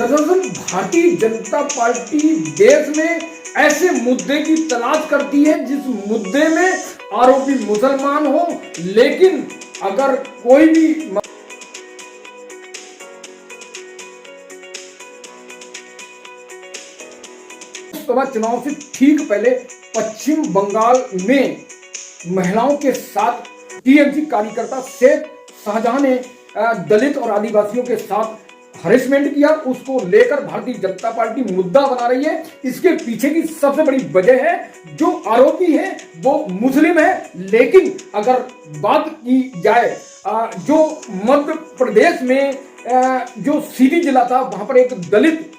दरअसल भारतीय जनता पार्टी देश में ऐसे मुद्दे की तलाश करती है जिस मुद्दे में आरोपी मुसलमान हो, लेकिन अगर कोई भी लोकसभा चुनाव से ठीक पहले पश्चिम बंगाल में महिलाओं के साथ टीएमसी कार्यकर्ता शेख शाहजहां ने दलित और आदिवासियों के साथ हरेसमेंट किया, उसको लेकर भारतीय जनता पार्टी मुद्दा बना रही है। इसके पीछे की सबसे बड़ी वजह है जो आरोपी है वो मुस्लिम है, लेकिन अगर बात की जाए जो मध्य प्रदेश में जो सीधी जिला था वहां पर एक दलित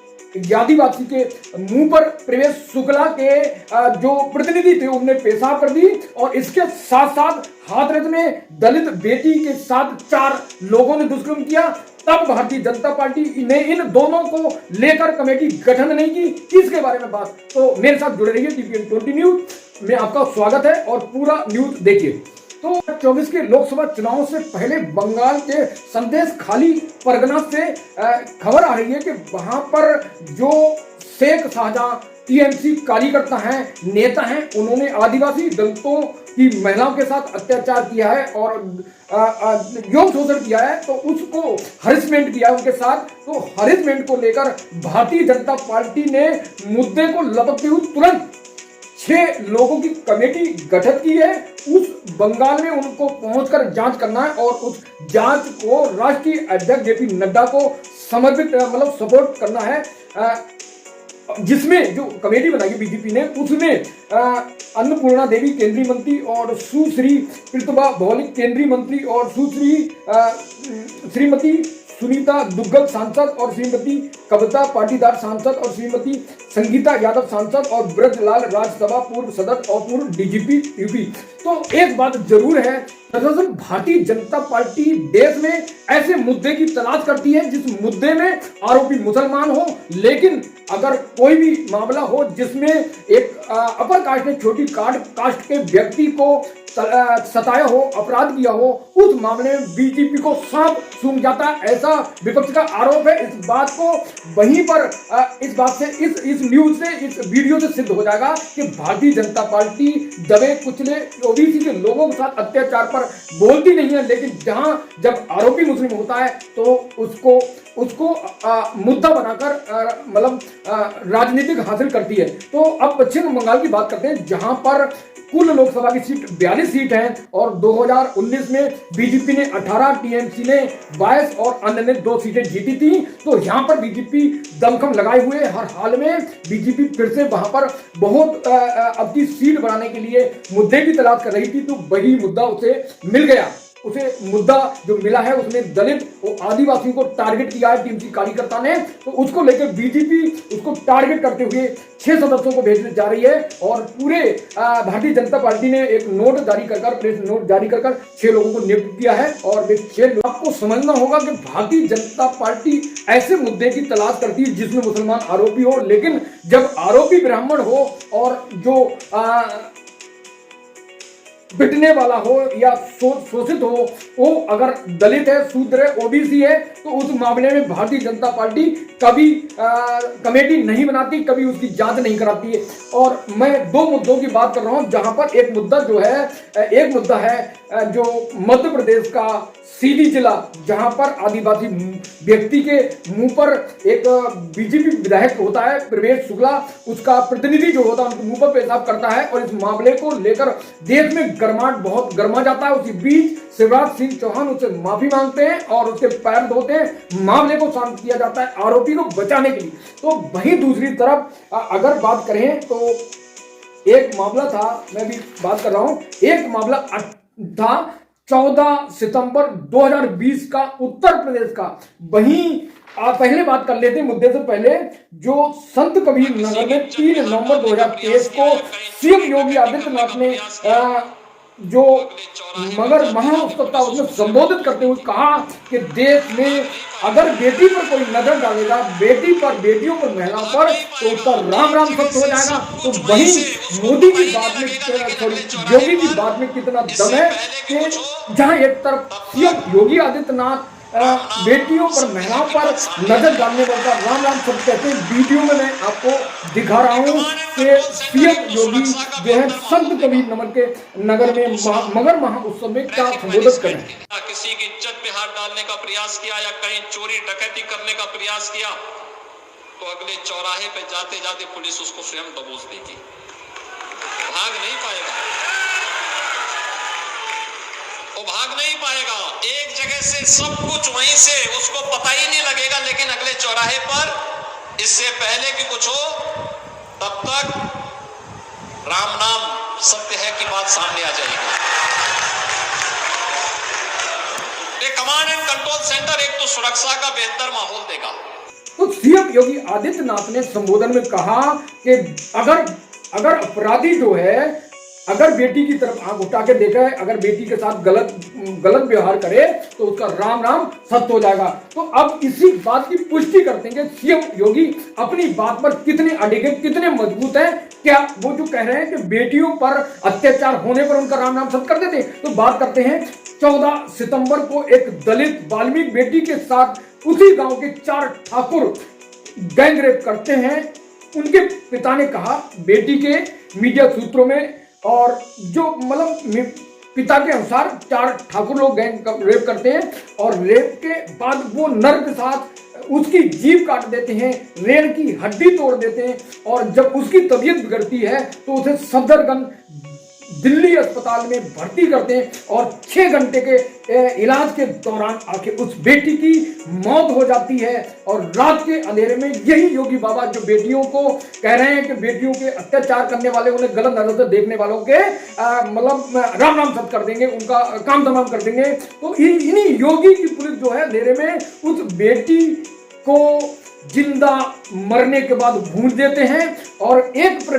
आदिवासी के मुंह पर प्रवेश शुक्ला के जो प्रतिनिधि थे उन्होंने पेशाब कर दी और इसके साथ साथ हाथरस में दलित बेटी के साथ 4 लोगों ने दुष्कर्म किया। तब भारतीय जनता पार्टी ने इन दोनों को लेकर कमेटी गठन नहीं की। इसके बारे में बात तो मेरे साथ जुड़े रहिए टीपीएन 20 न्यूज में आपका स्वागत है और पूरा न्यूज देखिए। तो 24 के लोकसभा चुनाव से पहले बंगाल के संदेश खाली परगना से खबर आ रही है कि वहां पर जो शेख शाहजहां टीएमसी कार्यकर्ता हैं, नेता हैं, उन्होंने आदिवासी दलितों की महिलाओं के साथ अत्याचार किया है और यौन शोषण किया है, तो उसको हरेसमेंट किया उनके साथ। तो हरेसमेंट को लेकर भारतीय जनता पार्टी ने मुद्दे को लपकते हुए तुरंत 6 लोगों की कमेटी गठित की है। उस बंगाल में उनको पहुंचकर जांच करना है और उस जांच को राष्ट्रीय अध्यक्ष जेपी नड्डा को समर्पित सपोर्ट करना है। जिसमें जो कमेटी बनाई है बीजेपी ने, उसमें अन्नपूर्णा देवी केंद्रीय मंत्री और सुश्री प्रतिभा भौलिक केंद्रीय मंत्री और श्रीमती सुनीता दुग्गल सांसद और श्रीमती कविता पाटीदार सांसद और श्रीमती संगीता यादव सांसद और ब्रजलाल राज्यसभा पूर्व सदस्य और पूर्व डीजीपी यूपी। तो एक बात जरूर है, दरअसल भारतीय जनता पार्टी देश में ऐसे मुद्दे की तलाश करती है जिस मुद्दे में आरोपी मुसलमान हो, लेकिन अगर कोई भी मामला हो जिसमें एक अपर कास्ट ने छोटी कास्ट के व्यक्ति को सताया हो, अपराध किया हो, उस मामले में बीजेपी को सांप सूंघ जाता है, ऐसा विपक्ष का आरोप है। इस बात को वहीं पर इस बात से इस न्यूज से, इस वीडियो से सिद्ध हो जाएगा कि भारतीय जनता पार्टी दबे कुचले ओबीसी के लोगों के साथ अत्याचार पर बोलती नहीं है, लेकिन जब आरोपी मुस्लिम होता है तो उसको मुद्दा बनाकर राजनीतिक हासिल करती है। तो अब पश्चिम बंगाल की बात करते हैं, जहां पर कुल लोकसभा की सीट 42 सीट हैं और 2019 में बीजेपी ने 18, टीएमसी ने 22 और अन्य ने 2 सीटें जीती थी। तो यहां पर बीजेपी दमखम लगाए हुए हर हाल में बीजेपी फिर से वहां पर बहुत अपनी सीट बढ़ाने के लिए मुद्दे की तलाश कर रही थी, तो वही मुद्दा उसे मिल गया। उसे मुद्दा जो मिला है उसमें दलित और आदिवासियों को टारगेट किया है टीएमसी कार्यकर्ता ने। तो उसको लेकर बीजेपी उसको टारगेट करते हुए 6 सदस्यों को भेजने जा रही है और पूरे भारतीय जनता पार्टी ने एक नोट जारी कर प्रेस नोट जारी कर 6 लोगों को नियुक्त किया है। और वे 6 लोग, आपको समझना होगा कि भारतीय जनता पार्टी ऐसे मुद्दे की तलाश करती है जिसमें मुसलमान आरोपी हो, लेकिन जब आरोपी ब्राह्मण हो और जो पिटने वाला हो या शोषित हो वो अगर दलित है, शूद्र है, ओबीसी है, तो उस मामले में भारतीय जनता पार्टी कभी कमेटी नहीं बनाती, कभी उसकी जांच नहीं कराती है। और मैं 2 मुद्दों की बात कर रहा हूं, जहां पर एक मुद्दा है जो मध्य प्रदेश का सीधी जिला, जहां पर आदिवासी व्यक्ति के मुंह पर एक बीजेपी विधायक होता है प्रवेश शुक्ला, उसका प्रतिनिधि जो होता है उनके मुंह पर पेशाब करता है और इस मामले को लेकर देश में गर्माहट बहुत गर्मा जाता है। उसी बीच शिवराज सिंह चौहान उससे माफी मांगते हैं और उसके पैर धोते हैं, मामले को शांत किया जाता है आरोपी को बचाने के लिए। तो वहीं दूसरी तरफ अगर बात करें तो एक मामला था, मैं भी बात कर रहा हूं, एक मामला था 14 सितंबर 2020 का उत्तर प्रदेश का। वहीं पहले बात कर लेते हैं मुद्दे से पहले, जो संत कबीर नगर में 3 नवंबर 2023 को सीएम योगी आदित्यनाथ ने जो मगर महाउत्सव था उसमें संबोधित करते हुए कहा कि देश में अगर बेटी पर कोई नजर डालेगा, बेटी पर, बेटियों पर, महिलाओं पर, तो उसका राम राम सत्य हो जाएगा। तो वही मोदी की बात में, योगी की बात में कितना दम है कि जहां एक तरफ सीएम योगी आदित्यनाथ बेटियों पर, महिलाओं पर नजर डालने वाला राम राम शब्द कहते हैं। वीडियो में मैं आपको दिखा रहा हूँ कि सीएम योगी जो है संत कबीर नगर में मगर महोत्सव में क्या संबोधित करें। किसी की इज्जत पे हाथ डालने का प्रयास किया या कहीं चोरी डकैती करने का प्रयास किया तो अगले चौराहे पे जाते जाते पुलिस उसको स्वयं दबोच देगी, भाग नहीं पाएगा, वो भाग नहीं पाएगा। एक जगह से सब कुछ वहीं से उसको पता ही नहीं लगेगा, लेकिन अगले चौराहे पर इससे पहले कि कुछ हो तब तक राम नाम सत्य है की बात सामने आ जाएगी। कमांड एंड कंट्रोल सेंटर एक तो सुरक्षा का बेहतर माहौल देगा। तो सीएम योगी आदित्यनाथ ने संबोधन में कहा कि अगर अपराधी जो है, अगर बेटी की तरफ आंख उठा के देखा है, अगर बेटी के साथ गलत व्यवहार करे तो उसका राम राम सत्य हो जाएगा। तो अब इसी बात की पुष्टि करते हैं कि सीएम योगी अपनी बात पर कितने अडिग हैं, कितने मजबूत हैं। क्या वो जो कह रहे हैं कि बेटियों पर अत्याचार होने पर उनका राम नाम सत्य कर देते हैं। तो बात करते हैं 14 सितंबर को एक दलित वाल्मीकि बेटी के साथ उसी गांव के 4 ठाकुर गैंग रेप करते हैं। उनके पिता ने कहा बेटी के मीडिया सूत्रों में, और जो मतलब पिता के अनुसार 4 ठाकुर लोग गैंग रेप करते हैं और रेप के बाद वो नर के साथ उसकी जीभ काट देते हैं, रेड़ की हड्डी तोड़ देते हैं, और जब उसकी तबीयत बिगड़ती है तो उसे सफदरजंग दिल्ली अस्पताल में भर्ती करते हैं और 6 घंटे के इलाज के दौरान आके उस बेटी की मौत हो जाती है। और रात के अंधेरे में यही योगी बाबा जो बेटियों को कह रहे हैं कि बेटियों के अत्याचार करने वाले, उन्हें गलत नजर से देखने वालों के मतलब राम राम सत्य कर देंगे, उनका काम तमाम कर देंगे। तो इन्हीं योगी की पुलिस जो है अंधेरे में उस बेटी को जिंदा मरने के बाद भून देते हैं। और एक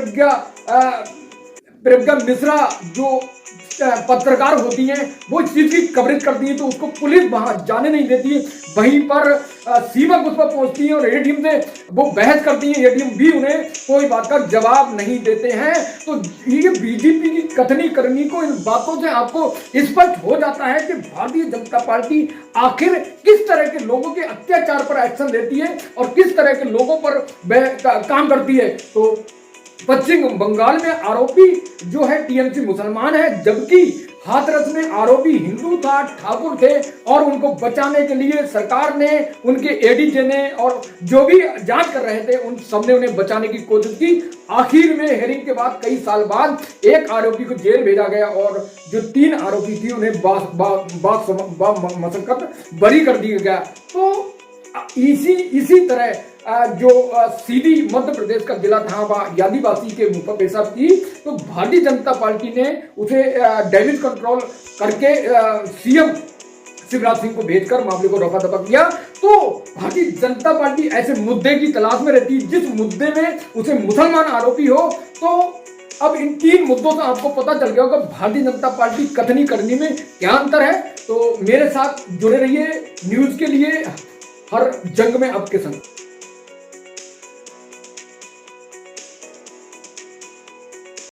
प्रज्ञा मिश्रा जो पत्रकार होती हैं वो इस चीज की कवरेज करती है, तो उसको पुलिस वहां जाने नहीं देती है। वहीं पर सीबक उस पर पहुंचती है और एडीएम से वो बहस करती है, एडीएम भी उन्हें कोई बात का जवाब नहीं देते हैं। तो ये बीजेपी की कथनी करनी को इन बातों से आपको स्पष्ट हो जाता है कि भारतीय जनता पार्टी आखिर किस तरह के लोगों के अत्याचार पर एक्शन लेती है और किस तरह के लोगों पर काम करती है। तो पश्चिम बंगाल में आरोपी जो है टीएमसी मुसलमान है, जबकि हाथरस में आरोपी हिंदू था, ठाकुर थे, और उनको बचाने के लिए सरकार ने, उनके एडीजे ने और जो भी जांच कर रहे थे उन सबने उन्हें बचाने की कोशिश की। आखिर में हेयरिंग के बाद कई साल बाद एक आरोपी को जेल भेजा गया और जो 3 आरोपी थी उन्हें मशक्कत बरी कर दिया गया। तो इसी तरह जो सीधी मध्य प्रदेश का जिला था आदिवासी के मुंह पर पेशाब की, तो भारतीय जनता पार्टी ने उसे डैमेज कंट्रोल करके सीएम शिवराज सिंह को भेजकर मामले को रफा दफा किया। तो भारतीय जनता पार्टी ऐसे मुद्दे की तलाश में रहती है जिस मुद्दे में उसे मुसलमान आरोपी हो। तो अब इन 3 मुद्दों से आपको पता चल गया होगा भारतीय जनता पार्टी कथनी करने में क्या अंतर है। तो मेरे साथ जुड़े रहिए न्यूज के लिए, हर जंग में आपके संग।